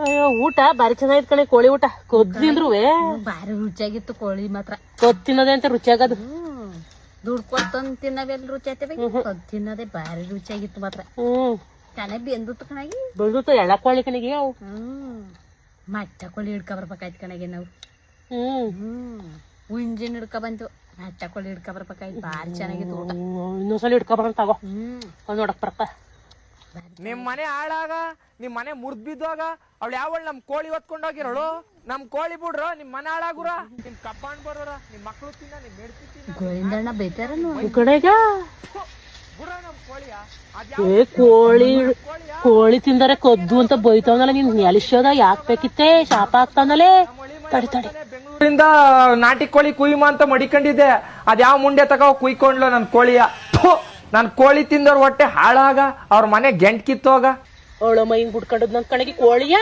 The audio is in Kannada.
ಅಯ್ಯೋ ಊಟ ಬಾರಿ ಚೆನ್ನಾಗಿತ್ತು ಕಣೆ ಕೋಳಿ ಊಟ ಕೊದ್ದಿಂದ್ರು ಬಾರಿ ರುಚಿಯಾಗಿತ್ತು ಕೋಳಿ ಮಾತ್ರ. ಕೊದ್ ತಿನ್ನೋದೇ ಅಂತ ರುಚಿಯಾಗದು. ದುಡ್ಡು ಕೊಡ್ತಂದ್ ತಿನ್ನವೆಲ್ಲ ರುಚಿ ಆಯ್ತವೆ. ಕೊದ್ ತಿನ್ನೋದೇ ಬಾರಿ ರುಚಿಯಾಗಿತ್ತು ಮಾತ್ರ. ಚೆನ್ನಾಗಿ ಬೆಂದಿತ್ತು ಕಣಗಿ. ಬೆಳ್ದಿತ್ತು ಎಳ್ಳ ಕೋಳಿ ಕಣಿಗೆ ಅವು. ಮಟ್ಟ ಕೋಳಿ ಹಿಡ್ಕೊ ಬರ್ಬೇಕಾಯ್ತು ಕಣಗೆ ನಾವು. ಹುಂಜಿನ ಹಿಡ್ಕೊ ಬಂತು. ಮಟ್ಟ ಕೋಳಿ ಹಿಡ್ಕೊ ಬರ್ಬೇಕಾಯ್ತು. ಬಾರಿ ಚೆನ್ನಾಗಿತ್ತು ಊಟ. ಇನ್ನೊಂದ್ಸಲ ಹಿಡ್ಕೊ ಬರೋಣ ತಗೋ. ನೋಡಕ್ ಬರ್ತ. ನಿಮ್ ಮನೆ ಹಾಳಾಗ ನಿಮ್ ಮನೆ ಮುರ್ದ್ ಬಿದ್ದಾಗ ಅವಳು ಯಾವಳು ನಮ್ ಕೋಳಿ ಹೊತ್ಕೊಂಡೋಗಿರೋಳು. ನಮ್ ಕೋಳಿ ಬಿಡ್ರ ನಿಮ್ ಮನೆ ಹಾಳಾಗುರ. ನಿಮ್ ಕಪ್ಪಾಣ್ ಬರೋರ ನಿಮ್ ಮಕ್ಳು ತಿನ್ನ ನಿಮ್ ಹೆಡ್ತಿ ತಿನ್ನ ಗೋವಿಂದಣ್ಣ ಬೈತಾರ ಕಡೆಗ ಬಿಡ್ರ ನಮ್ ಕೋಳಿಯ. ಕೋಳಿ ತಿಂದರೆ ಕೊದ್ದು ಅಂತ ಬೈತಾವನಲ್ಲ ನೀನ್ ಎಲಿಸೋದ ಯಾಕೆ ಬೇಕಿತ್ತೆ ಶಾಪ ಆಗ್ತಾನಲ್ಲೇ. ತಡಿ ತಡಿ ಬೆಂಗಳೂರಿಂದ ನಾಟಿ ಕೋಳಿ ಕುಯ್ಮ ಅಂತ ಮಡಿಕೊಂಡಿದ್ದೆ. ಅದ್ಯಾವ ಮುಂಡೆ ತಗೋ ಕುಯ್ಕೊಂಡ್ಲು ನನ್ ಕೋಳಿಯ. ನನ್ ಕೋಳಿ ತಿಂದವ್ರ ಹೊಟ್ಟೆ ಹಾಳಾಗ ಅವ್ರ ಮನೆ ಗೆಂಟ್ ಕಿತ್ತೋಗ. ಅವಳ ಮೈ ಬಿಡ್ಕೊಂಡದ್ ನನ್ ಕಡೆಗೆ ಕೋಳಿಯ.